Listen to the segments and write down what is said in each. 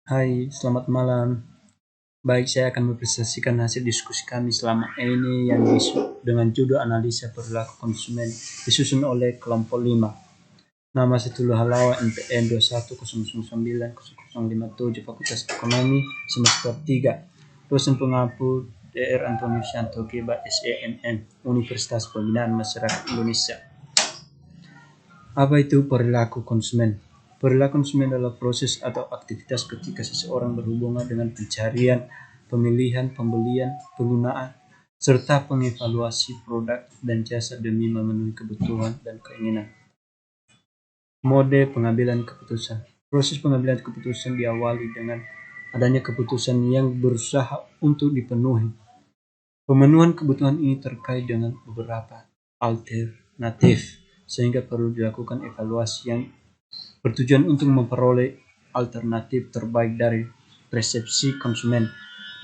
Hai, selamat malam. Baik, saya akan mempresentasikan hasil diskusi kami selama ini yang dengan judul analisa perilaku konsumen disusun oleh kelompok 5. Nama Setulu Halawa NPM 21009057 Fakultas Ekonomi semester 3. Dosen pengampu DR Antonius Yanto Geba SEMM Universitas Pembinaan Masyarakat Indonesia. Apa itu perilaku konsumen? Perilaku konsumen adalah proses atau aktivitas ketika seseorang berhubungan dengan pencarian, pemilihan, pembelian, penggunaan, serta pengevaluasi produk dan jasa demi memenuhi kebutuhan dan keinginan. Mode pengambilan keputusan. Proses pengambilan keputusan diawali dengan adanya keputusan yang berusaha untuk dipenuhi. Pemenuhan kebutuhan ini terkait dengan beberapa alternatif, sehingga perlu dilakukan evaluasi yang bertujuan untuk memperoleh alternatif terbaik dari persepsi konsumen.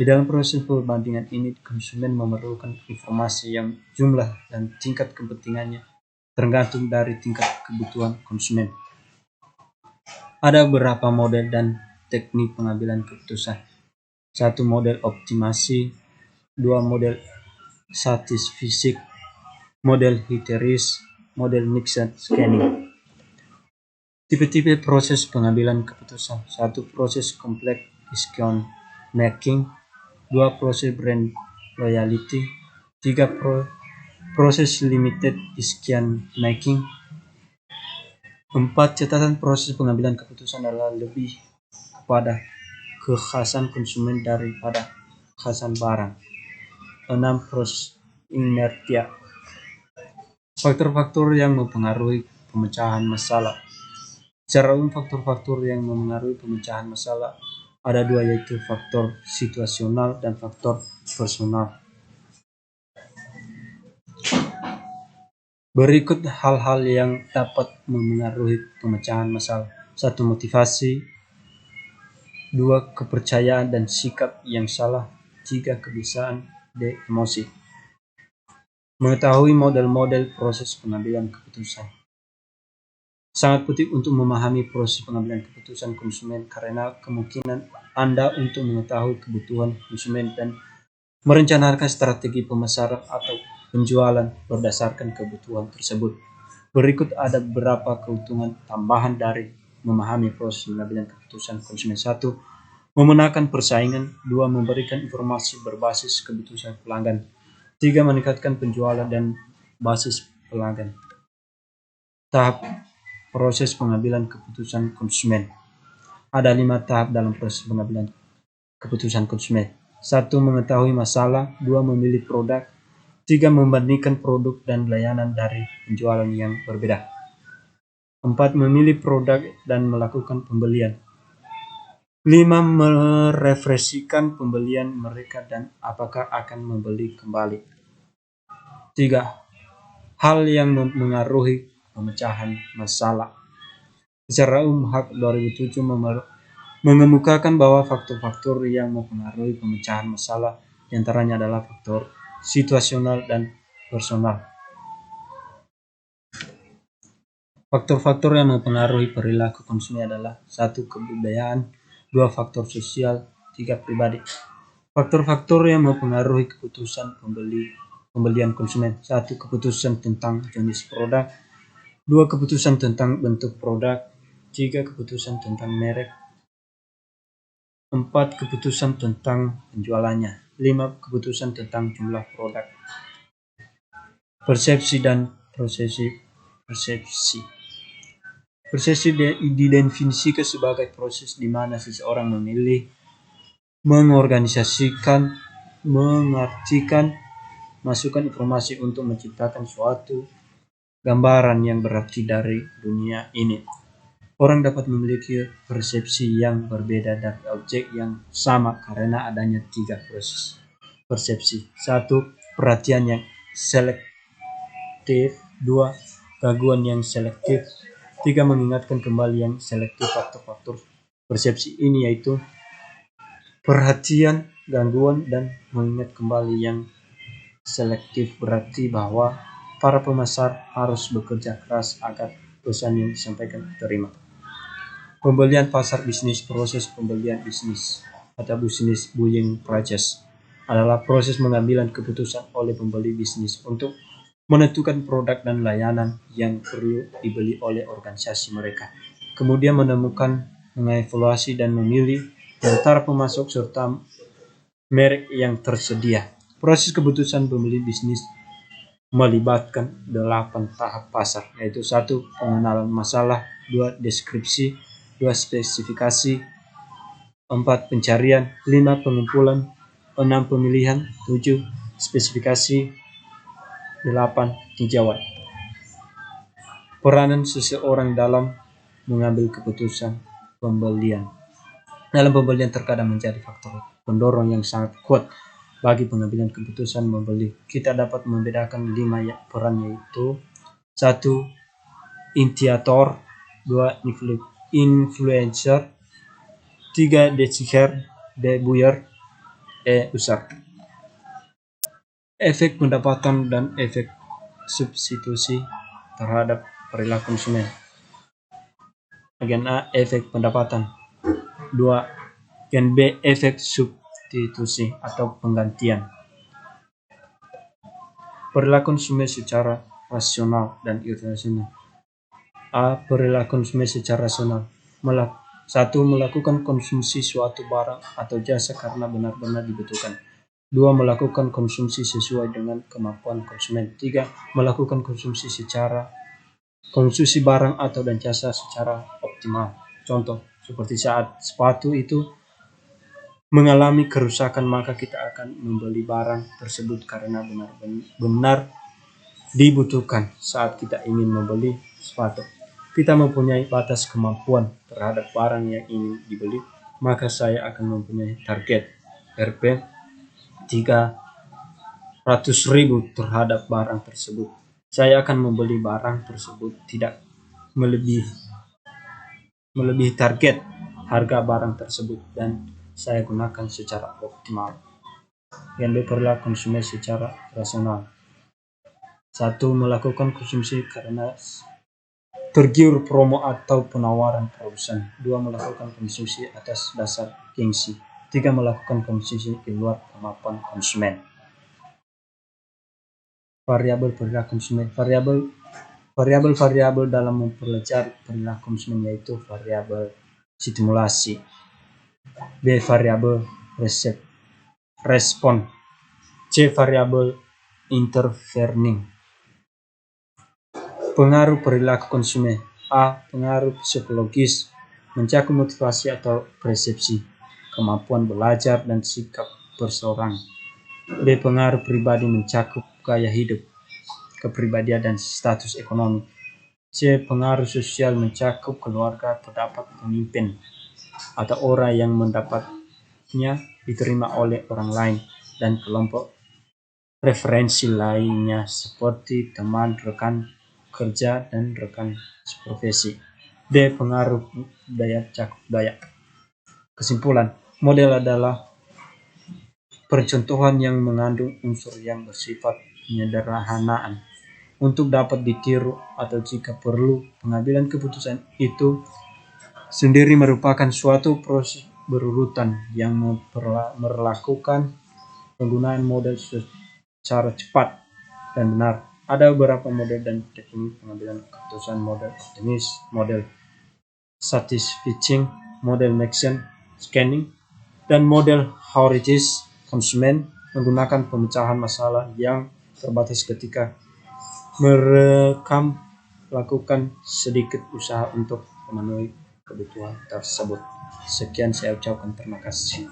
Di dalam proses perbandingan ini, konsumen memerlukan informasi yang jumlah dan tingkat kepentingannya tergantung dari tingkat kebutuhan konsumen. Ada beberapa model dan teknik pengambilan keputusan. 1. Model optimasi. 2. Model statistik. Model heuristik. Model mixed scanning. Tipe-tipe proses pengambilan keputusan. 1. Proses complex decision making. 2. Proses brand loyalty. 3. Proses limited decision making. 4. Catatan proses pengambilan keputusan adalah lebih kepada kekhasan konsumen daripada kekhasan barang. 6. Proses inertia. Faktor-faktor yang mempengaruhi pemecahan masalah. Secara umum, faktor-faktor yang mempengaruhi pemecahan masalah ada dua, yaitu faktor situasional dan faktor personal. Berikut hal-hal yang dapat memengaruhi pemecahan masalah. 1. Motivasi. 2. Kepercayaan dan sikap yang salah. 3. Kebiasaan dan emosi. Mengetahui model-model proses pengambilan keputusan. Sangat penting untuk memahami proses pengambilan keputusan konsumen karena kemungkinan Anda untuk mengetahui kebutuhan konsumen dan merencanakan strategi pemasaran atau penjualan berdasarkan kebutuhan tersebut. Berikut ada beberapa keuntungan tambahan dari memahami proses pengambilan keputusan konsumen. 1. Memenangkan persaingan. 2. Memberikan informasi berbasis kebutuhan pelanggan. 3. Meningkatkan penjualan dan basis pelanggan. Tahap proses pengambilan keputusan konsumen. Ada 5 tahap dalam proses pengambilan keputusan konsumen. 1. Mengetahui masalah. 2. Memilih produk. 3. Membandingkan produk dan layanan dari penjualan yang berbeda. 4. Memilih produk dan melakukan pembelian. 5. Merefleksikan pembelian mereka dan apakah akan membeli kembali. 3. Hal yang mempengaruhi pemecahan masalah. Secara umum, HAK 2007 mengemukakan bahwa faktor-faktor yang mempengaruhi pemecahan masalah diantaranya adalah faktor situasional dan personal. Faktor-faktor yang mempengaruhi perilaku konsumen adalah 1. Kebudayaan. 2. Faktor sosial. 3. Pribadi. Faktor-faktor yang mempengaruhi keputusan pembelian konsumen. 1. Keputusan tentang jenis produk. 2. Keputusan tentang bentuk produk. 3. Keputusan tentang merek. 4. Keputusan tentang penjualannya. 5. Keputusan tentang jumlah produk. Persepsi dan prosesi. Persepsi didefinisikan sebagai proses di mana seseorang memilih, mengorganisasikan, mengartikan, masukkan informasi untuk menciptakan suatu gambaran yang berarti dari dunia ini. Orang dapat memiliki persepsi yang berbeda dari objek yang sama karena adanya 3 proses persepsi. 1. Perhatian yang selektif. 2. Gangguan yang selektif. 3. Mengingatkan kembali yang selektif. Faktor-faktor persepsi ini yaitu perhatian, gangguan, dan mengingat kembali yang selektif berarti bahwa para pemasar harus bekerja keras agar pesan yang disampaikan diterima. Pembelian pasar bisnis. Proses pembelian bisnis atau business buying process adalah proses pengambilan keputusan oleh pembeli bisnis untuk menentukan produk dan layanan yang perlu dibeli oleh organisasi mereka. Kemudian menemukan, mengevaluasi, dan memilih di antara pemasok serta merek yang tersedia. Proses keputusan pembeli bisnis melibatkan 8 tahap pasar, yaitu 1. Pengenalan masalah, 2. Deskripsi, 2. Spesifikasi, 4. Pencarian, 5. Pengumpulan, 6. Pemilihan, 7. Spesifikasi, 8. Tinjauan. Peranan seseorang dalam mengambil keputusan pembelian. Dalam pembelian terkadang menjadi faktor pendorong yang sangat kuat bagi pengambilan keputusan membeli. Kita dapat membedakan 5 peran, yaitu 1. Initiator, 2. Influencer, 3. Decider, buyer, user. Efek pendapatan dan efek substitusi terhadap perilaku konsumen. Bagian A, efek pendapatan. 2. Bagian B, efek substitusi atau penggantian. Perilaku konsumen secara rasional dan irasional. A. Perilaku konsumen secara rasional. 1. Melakukan konsumsi suatu barang atau jasa karena benar-benar dibutuhkan. 2. Melakukan konsumsi sesuai dengan kemampuan konsumen. 3. Melakukan konsumsi barang atau dan jasa secara optimal. Contoh, seperti saat sepatu itu mengalami kerusakan, maka kita akan membeli barang tersebut karena benar-benar dibutuhkan saat kita ingin membeli sepatu. Kita mempunyai batas kemampuan terhadap barang yang ingin dibeli, maka saya akan mempunyai target Rp 300.000 terhadap barang tersebut. Saya akan membeli barang tersebut tidak melebihi target harga barang tersebut dan saya gunakan secara optimal. Yang perilaku konsumen secara rasional. 1. Melakukan konsumsi karena tergiur promo atau penawaran produsen. 2. Melakukan konsumsi atas dasar gengsi. 3. Melakukan konsumsi di luar kemampuan konsumen. Variabel perilaku konsumen. Variabel dalam mempelajari perilaku konsumen yaitu variabel stimulasi. B. Variabel respon. C. Variabel intervening. Pengaruh perilaku konsumen. A. Pengaruh psikologis, mencakup motivasi atau persepsi, kemampuan belajar dan sikap berseorang. B. Pengaruh pribadi, mencakup gaya hidup, kepribadian dan status ekonomi. C. Pengaruh sosial, mencakup keluarga, pendapat pemimpin atau orang yang mendapatnya diterima oleh orang lain dan kelompok referensi lainnya seperti teman, rekan kerja, dan rekan seprofesi. D. Pengaruh budaya, cakup budaya. Kesimpulan, model adalah percontohan yang mengandung unsur yang bersifat penyederhanaan untuk dapat ditiru atau jika perlu pengambilan keputusan itu sendiri merupakan suatu proses berurutan yang melakukan penggunaan model secara cepat dan benar. Ada beberapa model dan teknik pengambilan keputusan: model optimis, model satisficing, model Maxent scanning, dan model heuristic konsumen menggunakan pemecahan masalah yang terbatas ketika merekam lakukan sedikit usaha untuk memenuhi kebutuhan tersebut. Sekian saya ucapkan, terima kasih.